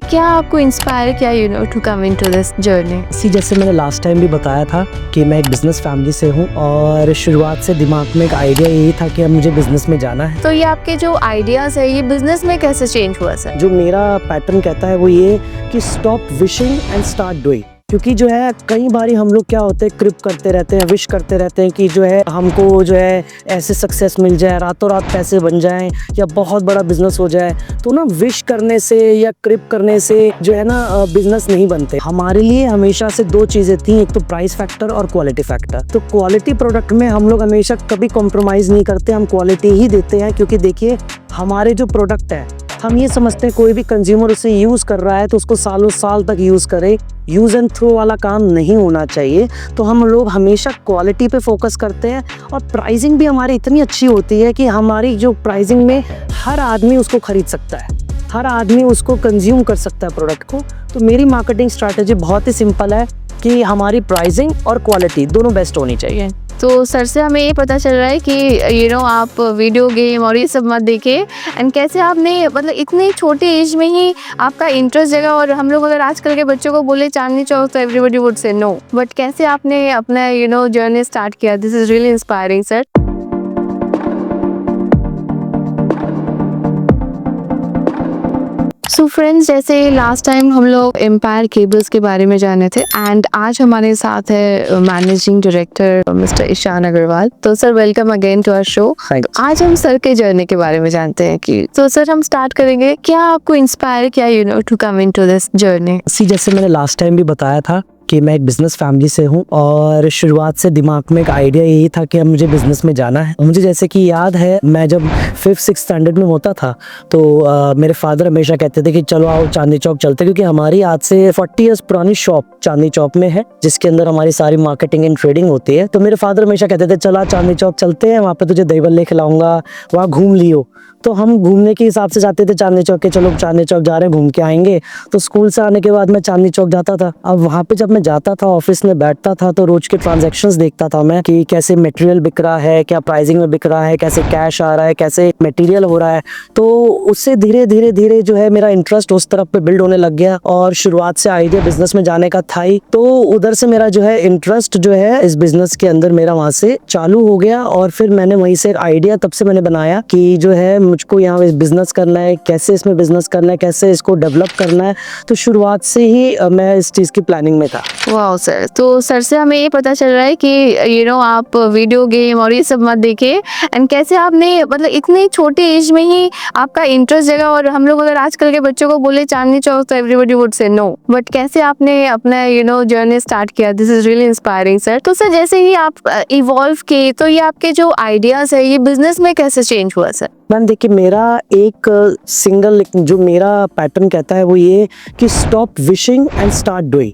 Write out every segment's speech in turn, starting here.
क्या आपको इंस्पायर किया to come into this journey? जैसे मैंने लास्ट टाइम भी बताया था कि मैं एक बिज़नेस फैमिली से हूँ और शुरुआत से दिमाग में एक आइडिया यही था कि अब मुझे बिज़नेस में जाना है। तो ये आपके जो आइडियाज है ये बिजनेस में कैसे चेंज हुआ सर? जो मेरा पैटर्न कहता है वो ये कि stop wishing and start doing. क्योंकि जो है कई बारी हम लोग क्या होते हैं, क्रिप करते रहते हैं, विश करते रहते हैं कि जो है हमको जो है ऐसे सक्सेस मिल जाए, रातों रात पैसे बन जाएं या बहुत बड़ा बिजनेस हो जाए। तो ना विश करने से या क्रिप करने से जो है ना बिजनेस नहीं बनते। हमारे लिए हमेशा से दो चीज़ें थी, एक तो प्राइस फैक्टर और क्वालिटी फैक्टर। तो क्वालिटी प्रोडक्ट में हम लोग हमेशा कभी कॉम्प्रोमाइज़ नहीं करते, हम क्वालिटी ही देते हैं। क्योंकि देखिए हमारे जो प्रोडक्ट है हम ये समझते हैं कोई भी कंज्यूमर उसे यूज़ कर रहा है तो उसको सालों साल तक यूज़ करे, यूज़ एंड थ्रो वाला काम नहीं होना चाहिए। तो हम लोग हमेशा क्वालिटी पे फोकस करते हैं और प्राइसिंग भी हमारी इतनी अच्छी होती है कि हमारी जो प्राइसिंग में हर आदमी उसको खरीद सकता है, हर आदमी उसको कंज्यूम कर सकता है प्रोडक्ट को। तो मेरी मार्केटिंग स्ट्रैटेजी बहुत ही सिंपल है कि हमारी प्राइसिंग और क्वालिटी दोनों बेस्ट होनी चाहिए। तो सर से हमें ये पता चल रहा है कि आप वीडियो गेम और ये सब मत देखिए, एंड कैसे आपने मतलब इतनी छोटी एज में ही आपका इंटरेस्ट जगा। और हम लोग अगर आजकल के बच्चों को बोले चांदनी चौक तो everybody would say no, but कैसे आपने अपना जर्नी स्टार्ट किया, this is really inspiring sir. So friends, जैसे लास्ट टाइम हम लोग एम्पायर केबल्स के बारे में जाने थे एंड आज हमारे साथ है managing director mister Ishan Agarwal. तो sir welcome again to our show. आज हम सर के जर्नी के बारे में जानते हैं कि तो सर हम स्टार्ट करेंगे, क्या आपको इंस्पायर किया to come into this journey? जैसे मैंने लास्ट टाइम भी बताया था कि मैं एक बिज़नेस फैमिली से हूँ और शुरुआत से दिमाग में एक आइडिया यही था कि अब मुझे बिज़नेस में जाना है। मुझे जैसे कि याद है मैं जब 5th-6th स्टैंडर्ड में होता था तो मेरे फादर हमेशा कहते थे कि चलो आओ चांदनी चौक चलते, क्योंकि हमारी आज से 40 ईयर्स पुरानी शॉप चांदनी चौक में है जिसके अंदर हमारी सारी मार्केटिंग एंड ट्रेडिंग होती है। तो मेरे फादर हमेशा कहते थे चला चांदनी चौक चलते हैं, वहाँ पे तुझे दही बल्ले खिलाऊंगा, वहाँ घूम लियो। तो हम घूमने के हिसाब से जाते थे चांदनी चौक के, चलो चांदनी चौक जा रहे हैं घूम के आएंगे। तो स्कूल से आने के बाद मैं चांदनी चौक जाता था। अब वहाँ पे जब मैं जाता था ऑफिस में बैठता था तो रोज के ट्रांजैक्शंस देखता था मैं कि कैसे मटेरियल बिक रहा है, क्या प्राइसिंग में बिक रहा है, कैसे कैश आ रहा है, कैसे मटेरियल हो रहा है। तो उससे धीरे धीरे धीरे जो है मेरा इंटरेस्ट उस तरफ पे बिल्ड होने लग गया और शुरुआत से आइडिया बिजनेस में जाने का था ही। तो उधर से मेरा जो है इंटरेस्ट जो है इस बिजनेस के अंदर मेरा वहाँ से चालू हो गया और फिर मैंने वहीं से एक आइडिया तब से मैंने बनाया कि जो है मुझको यहाँ बिजनेस करना है, कैसे इसमें बिजनेस करना है, कैसे इसको डेवलप करना है। तो शुरुआत से ही मैं इस चीज़ की प्लानिंग में था। वाह सर, तो सर से हमें ये पता चल रहा है कि आप वीडियो गेम और ये सब मत देखिए, एंड कैसे आपने मतलब इतनी छोटी एज में ही आपका इंटरेस्ट जगा। और हम लोग अगर आजकल के बच्चों को बोले चांदनी चौक तो everybody would say no, but कैसे आपने अपना जर्नी स्टार्ट किया, this is really inspiring sir. तो सर जैसे ही आप इवॉल्व किए तो ये आपके जो आइडियाज है ये बिजनेस में कैसे चेंज हुआ सर? मैम देखिए मेरा एक सिंगल जो मेरा पैटर्न कहता है वो ये कि stop wishing and start doing.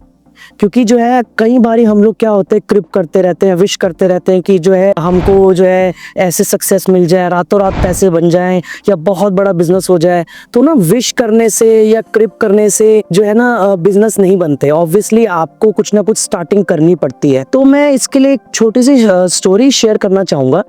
क्योंकि जो है कई बारी हम लोग क्या होते हैं, क्रिप करते रहते हैं, विश करते रहते हैं कि जो है हमको जो है ऐसे सक्सेस मिल जाए, रातों रात पैसे बन जाएं या बहुत बड़ा बिजनेस हो जाए। तो ना विश करने से या क्रिप करने से जो है ना बिजनेस नहीं बनते। ऑब्वियसली आपको कुछ ना कुछ स्टार्टिंग करनी पड़ती है। तो मैं इसके लिए एक छोटी सी स्टोरी शेयर करना चाहूँगा।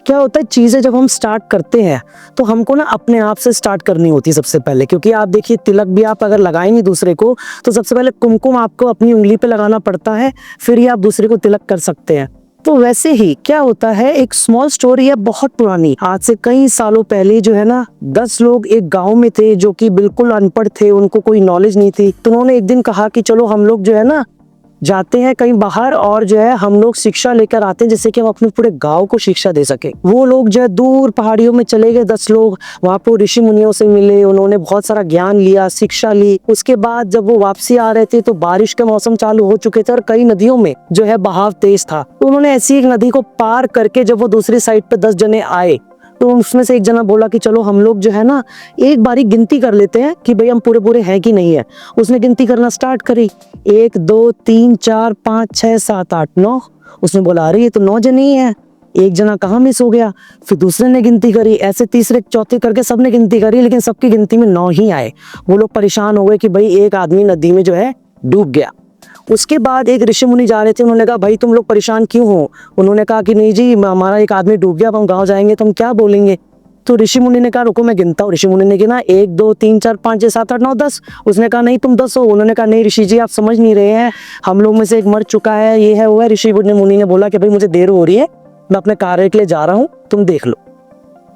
क्या होता है, चीज़ें जब हम स्टार्ट करते हैं तो हमको ना अपने आप से स्टार्ट करनी होती है सबसे पहले। क्योंकि आप देखिए तिलक भी आप अगर लगाएंगे दूसरे को तो सबसे पहले कुमकुम आपको अपनी उंगली पे लगाना पड़ता है, फिर ही आप दूसरे को तिलक कर सकते हैं। तो वैसे ही क्या होता है, एक स्मॉल स्टोरी है बहुत पुरानी, आज से कई सालों पहले जो है ना 10 लोग एक गांव में थे जो कि बिल्कुल अनपढ़ थे, उनको कोई नॉलेज नहीं थी। तो उन्होंने एक दिन कहा कि चलो हम लोग जो है ना जाते हैं कहीं बाहर और जो है हम लोग शिक्षा लेकर आते हैं जिससे कि हम अपने पूरे गांव को शिक्षा दे सके। वो लोग जो है दूर पहाड़ियों में चले गए, 10 लोग वहां पर ऋषि मुनियों से मिले, उन्होंने बहुत सारा ज्ञान लिया, शिक्षा ली। उसके बाद जब वो वापसी आ रहे थे तो बारिश के मौसम चालू हो चुके थे और कई नदियों में जो है बहाव तेज था। तो उन्होंने ऐसी एक नदी को पार करके जब वो दूसरी साइड पे 10 जने आए तो उसमें से एक जना बोला कि चलो हम लोग जो है ना एक बारी गिनती कर लेते हैं कि भाई हम पूरे पूरे हैं कि नहीं है। उसने गिनती करना स्टार्ट करी, 1 2 3 4 5 6 7 8 9। उसने बोला अरे ये तो 9 जने ही है, एक जना कहाँ मिस हो गया। फिर दूसरे ने गिनती करी, ऐसे तीसरे चौथे करके सबने गिनती करी, लेकिन सबकी गिनती में 9 ही आए। वो लोग परेशान हो गए कि भाई एक आदमी नदी में जो है डूब गया। उसके बाद एक ऋषि मुनि जा रहे थे, उन्होंने कहा भाई तुम लोग परेशान क्यों हो। उन्होंने कहा कि नहीं जी हमारा एक आदमी डूब गया, अब हम गाँव जाएंगे तो हम क्या बोलेंगे। तो ऋषि मुनि ने कहा रुको मैं गिनता हूँ। ऋषि मुनि ने गिना 1 2 3 4 5 6 7 8 9 10। उसने कहा नहीं तुम 10 हो। उन्होंने कहा नहीं ऋषि जी आप समझ नहीं रहे हैं, हम लोग में से एक मर चुका है, ये है वो है। ऋषि मुनि ने बोला कि भाई मुझे देर हो रही है, मैं अपने कार्य के लिए जा रहा हूँ, तुम देख लो।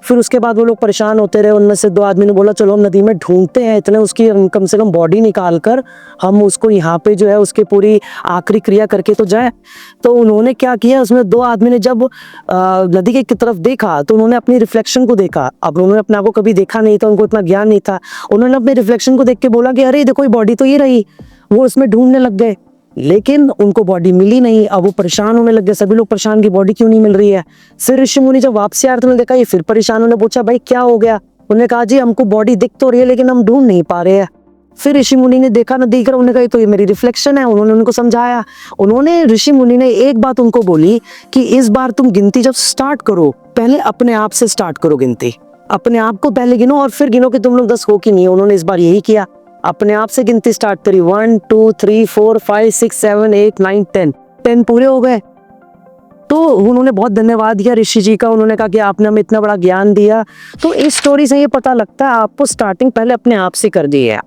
फिर उसके बाद वो लोग परेशान होते रहे। उनमें से 2 आदमी ने बोला चलो हम नदी में ढूंढते हैं, इतने उसकी कम से कम बॉडी निकाल कर हम उसको यहाँ पे जो है उसके पूरी आखिरी क्रिया करके तो जाए। तो उन्होंने क्या किया, उसमें 2 आदमी ने जब नदी की तरफ देखा तो उन्होंने अपनी रिफ्लेक्शन को देखा। अब उन्होंने अपने आप को कभी देखा नहीं था, उनको इतना ज्ञान नहीं था। उन्होंने अपने रिफ्लेक्शन को देख के बोला कि अरे देखो ये बॉडी तो ये रही। वो उसमें ढूंढने लग गए, लेकिन उनको बॉडी मिली नहीं। अब वो परेशान होने लग गए, सभी लोग परेशान की बॉडी क्यों नहीं मिल रही है। फिर ऋषि मुनि जब वापसी आ रहे थे उन्होंने देखा ये फिर परेशान, उन्होंने पूछा भाई क्या हो गया। उन्होंने कहा जी हमको बॉडी दिख तो रही है लेकिन हम ढूंढ नहीं पा रहे हैं। फिर ऋषि मुनि ने देखा ना दिख रहा, उन्होंने कहा तो ये मेरी रिफ्लेक्शन है। उन्होंने उनको समझाया। उन्होंने ऋषि मुनि ने एक बात उनको बोली कि इस बार तुम गिनती जब स्टार्ट करो पहले अपने आप से स्टार्ट करो गिनती, अपने आप को पहले गिनो और फिर गिनो कि तुम लोग 10 हो कि नहीं। उन्होंने इस बार यही किया, अपने आप से गिनती स्टार्ट करी। 1 2 3 4 5 6 7 8 9 10 पूरे हो गए। तो उन्होंने बहुत धन्यवाद दिया ऋषि जी का। उन्होंने कहा कि आपने हमें इतना बड़ा ज्ञान दिया। तो इस स्टोरी से ये पता लगता है आपको स्टार्टिंग पहले अपने आप से कर दी है।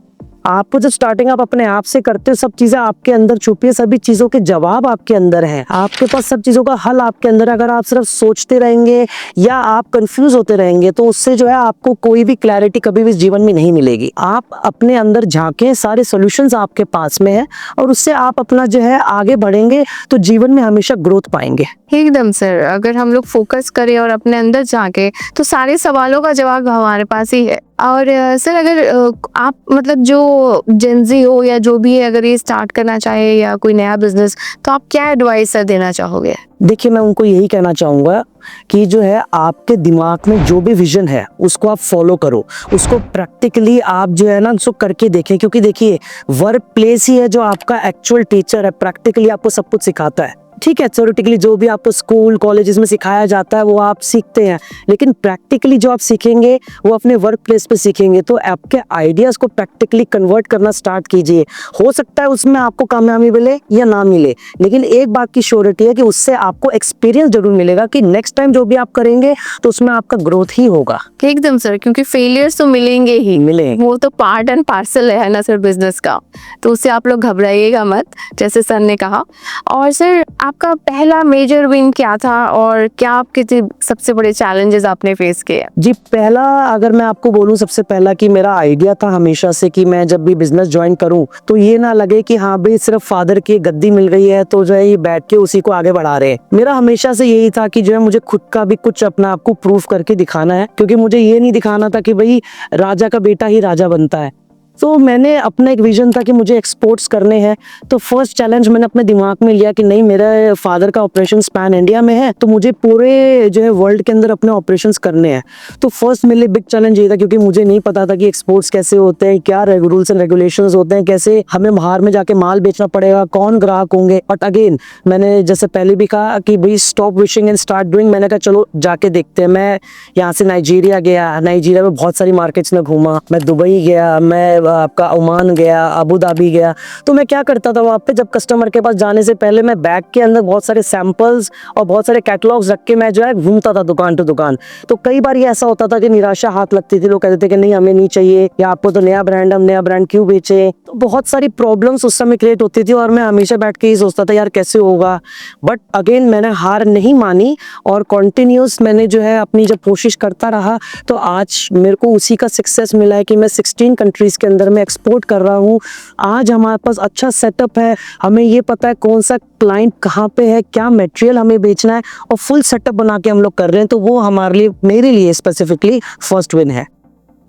आपको जब स्टार्टिंग आप अपने आप से करते हो, सब चीजें आपके अंदर छुपी है, सभी चीजों के जवाब आपके अंदर है, आपके पास सब चीजों का हल आपके अंदर है। अगर आप सिर्फ सोचते रहेंगे या आप कंफ्यूज होते रहेंगे तो उससे जो है आपको कोई भी क्लैरिटी कभी भी इस जीवन में नहीं मिलेगी। आप अपने अंदर झांके, सारे सॉल्यूशंस आपके पास में है और उससे आप अपना जो है आगे बढ़ेंगे तो जीवन में हमेशा ग्रोथ पाएंगे। एकदम सर, अगर हम लोग फोकस करें और अपने अंदर झांके तो सारे सवालों का जवाब हमारे पास ही है। और सर अगर आप मतलब जो जेंजी हो या जो भी है अगर ये स्टार्ट करना चाहे या कोई नया बिजनेस, तो आप क्या एडवाइस सर देना चाहोगे? देखिए मैं उनको यही कहना चाहूँगा कि जो है आपके दिमाग में जो भी विजन है उसको आप फॉलो करो, उसको प्रैक्टिकली आप जो है ना उसको करके देखें। क्योंकि देखिए वर्क प्लेस ही है जो आपका एक्चुअल टीचर है, प्रैक्टिकली आपको सब कुछ सिखाता है। ठीक है, थ्योरेटिकली जो भी आपको स्कूल कॉलेजेस में सिखाया जाता है वो आप सीखते हैं, लेकिन प्रैक्टिकली जो आप सीखेंगे वो अपने वर्क प्लेस पे सीखेंगे। तो आपके आइडियाज को प्रैक्टिकली कन्वर्ट करना स्टार्ट कीजिए। हो सकता है उसमें आपको कामयाबी मिले या ना मिले, लेकिन एक बात की श्योरिटी है कि उससे आपको एक्सपीरियंस जरूर मिलेगा कि नेक्स्ट टाइम जो भी आप करेंगे तो उसमें आपका ग्रोथ ही होगा। एकदम सर, क्योंकि फेलियर्स तो मिलेंगे ही, मिलेंगे, वो तो पार्ट एंड पार्सल है ना सर बिजनेस का। तो उससे आप लोग घबराइएगा मत, जैसे सर ने कहा। और सर आपका पहला मेजर विन क्या था और क्या आपके सबसे बड़े चैलेंजेस आपने फेस किए? जी पहला अगर मैं आपको बोलूं सबसे पहला कि मेरा आइडिया था हमेशा से कि मैं जब भी बिजनेस ज्वाइन करूं तो ये ना लगे कि हाँ भाई सिर्फ फादर की गद्दी मिल गई है तो जो है ये बैठ के उसी को आगे बढ़ा रहे हैं। मेरा हमेशा से यही था कि जो है मुझे खुद का भी कुछ अपना आपको प्रूफ करके दिखाना है, क्योंकि मुझे ये नहीं दिखाना था कि भाई राजा का बेटा ही राजा बनता है। तो मैंने अपना एक विजन था कि मुझे एक्सपोर्ट्स करने हैं। तो फर्स्ट चैलेंज मैंने अपने दिमाग में लिया कि नहीं मेरे फादर का ऑपरेशन पैन इंडिया में है तो मुझे पूरे जो है वर्ल्ड के अंदर अपने ऑपरेशंस करने हैं। तो फर्स्ट मेरे लिए बिग चैलेंज ये था, क्योंकि मुझे नहीं पता था कि एक्सपोर्ट्स कैसे होते हैं, क्या रूल्स एंड रेगुलेशंस होते हैं, कैसे हमें बाहर में जाके माल बेचना पड़ेगा, कौन ग्राहक होंगे। बट अगेन मैंने जैसे पहले भी कहा कि भाई stop wishing and start doing. मैंने कहा चलो जाके देखते हैं। मैं यहाँ से नाइजीरिया गया, नाइजीरिया में बहुत सारी मार्केट्स में घूमा, मैं दुबई गया, मैं आपका ओमान गया, अबू धाबी गया। तो मैं क्या करता था वहाँ पे, जब कस्टमर के पास जाने से पहले मैं बैग के अंदर बहुत सारे सैंपल्स और बहुत सारे कैटलॉग्स रख के मैं जो है घूमता था दुकान टू दुकान। तो कई बार ये ऐसा होता था कि निराशा हाथ लगती थी, लोग कहते थे कि नहीं हमें नहीं चाहिए, या आपको तो नया ब्रांड, हम नया ब्रांड क्यों बेचे। तो बहुत सारी प्रॉब्लम्स उस समय क्रिएट होती थी और मैं हमेशा बैठ के ही सोचता था यार कैसे होगा। बट अगेन मैंने हार नहीं मानी और कॉन्टिन्यूस मैंने जो है अपनी जब कोशिश करता रहा तो आज मेरे को उसी का सक्सेस मिला है कि मैं 16 कंट्रीज के अंदर में एक्सपोर्ट कर रहा हूँ। आज हमारे पास अच्छा सेटअप है, हमें ये पता है कौन सा क्लाइंट कहाँ पे है, क्या मटेरियल हमें बेचना है, और फुल सेटअप बना के हम लोग कर रहे हैं। तो वो हमारे लिए, मेरे लिए स्पेसिफिकली फर्स्ट विन है।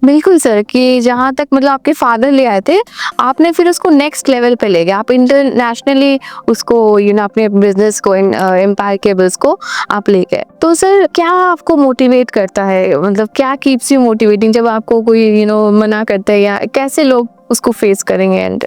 बिल्कुल सर, कि जहाँ तक मतलब आपके फादर ले आए थे, आपने फिर उसको नेक्स्ट लेवल पे ले गए, आप इंटरनेशनली उसको अपने बिजनेस को, एम्पायर केबल्स को आप ले गए। तो सर क्या आपको मोटिवेट करता है, मतलब क्या कीप्स यू मोटिवेटिंग जब आपको कोई मना करता है, या कैसे लोग उसको फेस करेंगे? एंड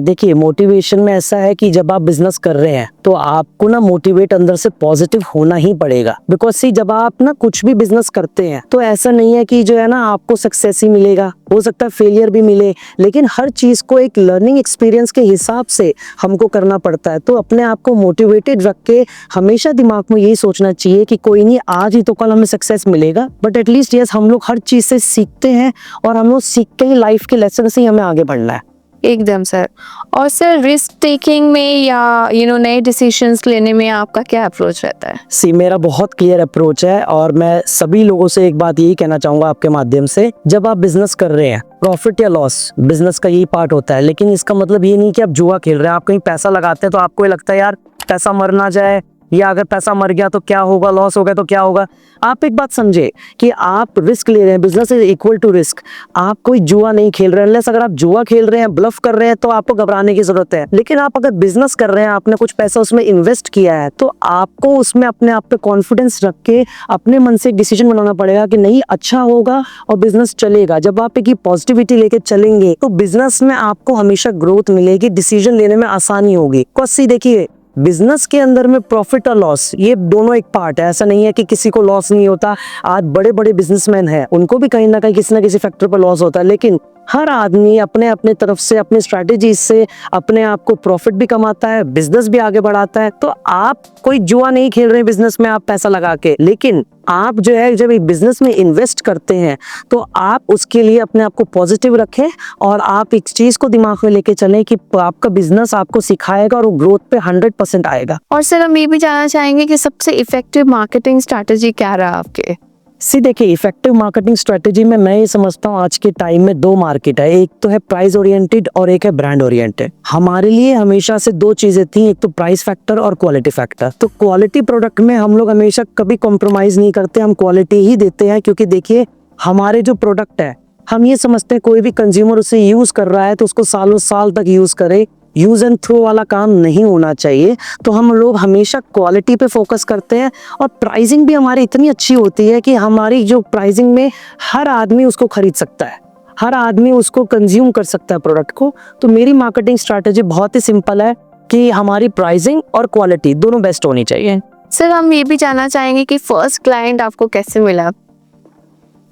देखिए मोटिवेशन में ऐसा है कि जब आप बिजनेस कर रहे हैं तो आपको ना मोटिवेट अंदर से पॉजिटिव होना ही पड़ेगा। बिकॉज जब आप ना कुछ भी बिजनेस करते हैं तो ऐसा नहीं है कि जो है ना आपको सक्सेस ही मिलेगा। हो सकता है फेलियर भी मिले, लेकिन हर चीज़ को एक लर्निंग एक्सपीरियंस के हिसाब से हमको करना पड़ता है। तो अपने आप को मोटिवेटेड रख के हमेशा दिमाग में यही सोचना चाहिए कि कोई नहीं, आज ही तो कल हमें सक्सेस मिलेगा, बट एटलीस्ट यस हम लोग हर चीज़ से सीखते हैं और हम लोग सीख के ही लाइफ के लेसन से ही हमें आगे बढ़ना है। एकदम सर। और सर रिस्क टेकिंग में या नए डिसीजंस लेने में आपका क्या अप्रोच रहता है? सी मेरा बहुत क्लियर अप्रोच है और मैं सभी लोगों से एक बात यही कहना चाहूंगा आपके माध्यम से, जब आप बिजनेस कर रहे हैं, प्रॉफिट या लॉस बिजनेस का यही पार्ट होता है, लेकिन इसका मतलब ये नहीं कि आप जुआ खेल रहे हैं। आप कहीं पैसा लगाते हैं तो आपको ये लगता है यार पैसा मर ना जाए, या अगर पैसा मर गया तो क्या होगा, लॉस हो गया तो क्या होगा। आप एक बात समझे कि आप रिस्क ले रहे हैं, business is equal to risk. आप कोई जुआ नहीं खेल रहे हैं। अनलेस अगर आप जुआ खेल रहे हैं, ब्लफ कर रहे हैं, तो आपको घबराने की जरूरत है। लेकिन आप अगर बिजनेस कर रहे हैं, आपने कुछ पैसा उसमें इन्वेस्ट किया है, तो आपको उसमें अपने आप पे कॉन्फिडेंस रख के अपने मन से एक डिसीजन बनाना पड़ेगा कि नहीं अच्छा होगा और बिजनेस चलेगा। जब आप एक पॉजिटिविटी लेके चलेंगे तो बिजनेस में आपको हमेशा ग्रोथ मिलेगी, डिसीजन लेने में आसानी होगी। क्योंकि देखिए बिजनेस के अंदर में प्रॉफिट और लॉस ये दोनों एक पार्ट है। ऐसा नहीं है कि किसी को लॉस नहीं होता। आज बड़े बड़े बिजनेसमैन हैं, उनको भी कहीं ना कहीं किसी ना किसी फैक्टर पर लॉस होता है, लेकिन हर आदमी अपने अपने तरफ से अपने स्ट्रैटेजी से अपने आप को प्रॉफिट भी कमाता है, बिजनेस भी आगे बढ़ाता है। तो आप कोई जुआ नहीं खेल रहे बिजनेस में आप पैसा लगा के, लेकिन आप जो है जब एक बिजनेस में इन्वेस्ट करते हैं तो आप उसके लिए अपने आप को पॉजिटिव रखें और आप एक चीज को दिमाग में लेके चलें कि आपका बिजनेस आपको सिखाएगा और वो ग्रोथ पे 100% आएगा। और सर हम ये भी जानना चाहेंगे कि सबसे इफेक्टिव मार्केटिंग स्ट्रैटेजी क्या रहा आपके? देखिए इफेक्टिव मार्केटिंग स्ट्रेटेजी में मैं ये समझता हूँ आज के टाइम में दो मार्केट है, एक तो है प्राइस ओरिएंटेड और एक है ब्रांड ओरिएंटेड। हमारे लिए हमेशा से दो चीजें थी, एक तो प्राइस फैक्टर और क्वालिटी फैक्टर। तो क्वालिटी प्रोडक्ट में हम लोग हमेशा कभी कॉम्प्रोमाइज नहीं करते, हम क्वालिटी ही देते हैं। क्योंकि देखिए हमारे जो प्रोडक्ट है, हम ये समझते हैं कोई भी कंज्यूमर उसे यूज कर रहा है तो उसको सालों साल तक यूज करे, यूज एंड थ्रो वाला काम नहीं होना चाहिए। तो हम लोग हमेशा क्वालिटी पे फोकस करते हैं और प्राइसिंग भी हमारी इतनी अच्छी होती है कि हमारी जो प्राइसिंग में हर आदमी उसको खरीद सकता है, हर आदमी उसको कंज्यूम कर सकता है प्रोडक्ट को। तो मेरी मार्केटिंग स्ट्रैटेजी बहुत ही सिंपल है कि हमारी प्राइसिंग और क्वालिटी दोनों बेस्ट होनी चाहिए। सर हम ये भी जानना चाहेंगे कि फर्स्ट क्लाइंट आपको कैसे मिला?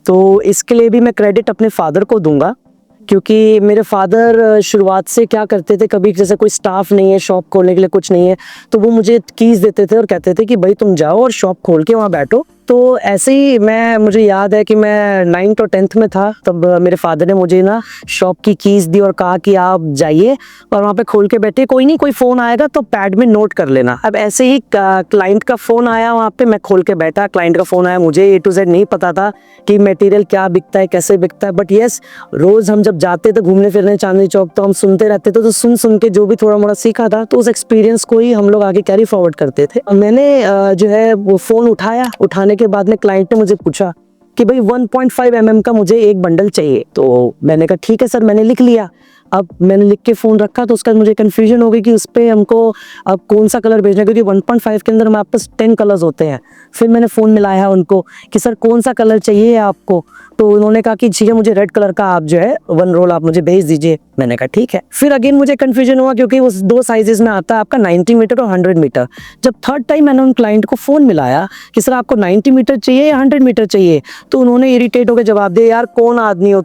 तो इसके लिए भी मैं क्रेडिट अपने फादर को दूंगा, क्योंकि मेरे फादर शुरुआत से क्या करते थे, कभी जैसे कोई स्टाफ नहीं है, शॉप खोलने के लिए कुछ नहीं है, तो वो मुझे कीज देते थे और कहते थे कि भाई तुम जाओ और शॉप खोल के वहाँ बैठो। तो ऐसे ही मुझे याद है कि मैं 9th और 10th में था, तब मेरे फादर ने मुझे ना शॉप की कीज दी और कहा कि आप जाइए और वहाँ पे खोल के बैठे, कोई नहीं कोई फ़ोन आएगा तो पैड में नोट कर लेना। अब ऐसे ही क्लाइंट का फ़ोन आया, वहाँ पे मैं खोल के बैठा, क्लाइंट का फ़ोन आया, मुझे A to Z नहीं पता था कि मटेरियल क्या बिकता है, कैसे बिकता है, बट येस रोज़ हम जब जाते थे घूमने फिरने चांदनी चौक तो हम सुनते रहते थे, तो सुन के जो भी थोड़ा मोड़ा सीखा था तो उस एक्सपीरियंस को ही हम लोग आगे कैरी फॉरवर्ड करते थे। मैंने जो है वो फ़ोन उठाया, उठाने के बाद में क्लाइंट ने मुझे पूछा कि भाई 1.5 mm का मुझे एक बंडल चाहिए। तो मैंने कहा ठीक है सर, मैंने लिख लिया। अब मैंने लिख के फ़ोन रखा तो उसका मुझे कन्फ्यूजन हो गई कि उस पर हमको अब कौन सा कलर भेजना है, क्योंकि 1.5 के अंदर हमारे पास 10 कलर्स होते हैं। फिर मैंने फ़ोन मिलाया उनको कि सर कौन सा कलर चाहिए आपको, तो उन्होंने कहा कि ठीक है मुझे रेड कलर का आप जो है 1 रोल आप मुझे भेज दीजिए। मैंने कहा ठीक है। फिर अगेन मुझे कन्फ्यूजन हुआ क्योंकि उस 2 साइजेस में आता है आपका 90 मीटर और 100 मीटर। जब थर्ड टाइम मैंने उन क्लाइंट को फ़ोन मिलाया कि सर आपको 90 मीटर चाहिए या 100 मीटर चाहिए, तो उन्होंने इरिटेट होकर जवाब दिया, यार कौन आदमी हो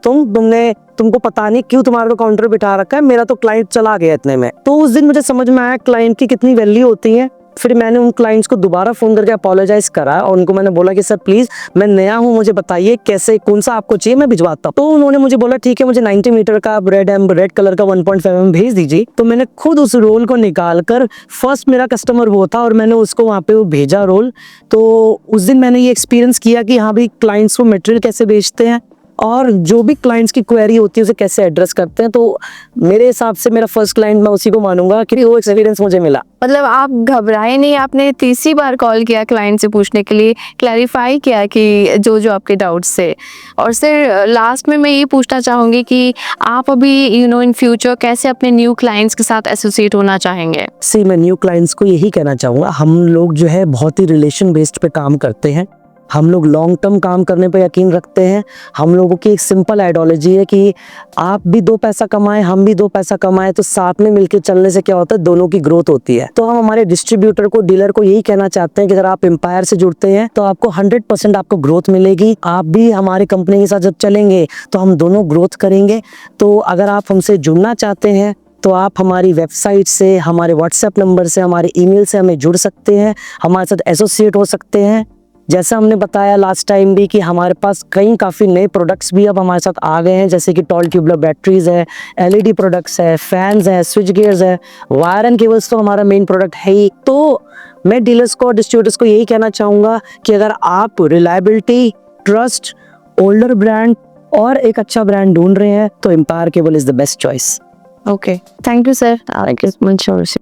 तुमको पता नहीं क्यों तुम्हारे को काउंटर बिठा रखा है, मेरा तो क्लाइंट चला गया इतने में। तो उस दिन मुझे समझ में आया क्लाइंट की कितनी वैल्यू होती है। फिर मैंने उन क्लाइंट्स को दोबारा फ़ोन करके अपोलोजाइज करा और उनको मैंने बोला कि सर प्लीज़ मैं नया हूँ, मुझे बताइए कैसे कौन सा आपको चाहिए, मैं भिजवाता हूँ। तो उन्होंने मुझे बोला ठीक है मुझे 90 मीटर का रेड कलर का 1.5 mm भेज दीजिए। तो मैंने खुद उस रोल को निकाल कर, फर्स्ट मेरा कस्टमर वो था और मैंने उसको वहाँ पे वो भेजा रोल। तो उस दिन मैंने ये एक्सपीरियंस किया कि हाँ भाई क्लाइंट्स को मटेरियल कैसे बेचते हैं और जो भी क्लाइंट्स की क्वेरी होती है उसे कैसे एड्रेस करते हैं। तो मेरे हिसाब से मेरा फर्स्ट क्लाइंट मैं उसी को मानूंगा कि वो एक्सपीरियंस मुझे मिला। मतलब आप घबराए नहीं, आपने तीसरी बार कॉल किया क्लाइंट से पूछने के लिए, क्लैरिफाई किया कि जो आपके डाउट्स थे। और सर लास्ट में मैं ये पूछना चाहूँगी कि आप अभी इन फ्यूचर कैसे अपने न्यू क्लाइंट्स के साथ एसोसिएट होना चाहेंगे? मैं न्यू क्लाइंट्स को यही कहना चाहूँगा, हम लोग जो है बहुत ही रिलेशन बेस्ड पे काम करते हैं। हम लोग लॉन्ग टर्म काम करने पर यकीन रखते हैं। हम लोगों की एक सिंपल आइडियोलॉजी है कि आप भी 2 पैसा कमाएं, हम भी 2 पैसा कमाएं, तो साथ में मिलकर चलने से क्या होता है, दोनों की ग्रोथ होती है। तो हम हमारे डिस्ट्रीब्यूटर को, डीलर को यही कहना चाहते हैं कि अगर आप एम्पायर से जुड़ते हैं तो आपको 100% आपको ग्रोथ मिलेगी। आप भी हमारी कंपनी के साथ जब चलेंगे तो हम दोनों ग्रोथ करेंगे। तो अगर आप हमसे जुड़ना चाहते हैं तो आप हमारी वेबसाइट से, हमारे व्हाट्सएप नंबर से, हमारे ईमेल से हमें जुड़ सकते हैं, हमारे साथ एसोसिएट हो सकते हैं। जैसा हमने बताया लास्ट टाइम भी कि हमारे पास काफ़ी नए प्रोडक्ट्स भी अब हमारे साथ आ गए हैं, जैसे कि टॉल ट्यूबलर बैटरीज है, एलईडी प्रोडक्ट्स है, फैंस है, स्विच गियर्स है, वायर एंड केबल्स तो हमारा मेन प्रोडक्ट है ही। तो मैं डीलर्स को और डिस्ट्रीब्यूटर्स को यही कहना चाहूँगा कि अगर आप रिलायबिलिटी, ट्रस्ट, ओल्डर ब्रांड और एक अच्छा ब्रांड ढूंढ रहे हैं तो Empire Cable is the best choice. Okay. Thank you, sir. Thank you so much.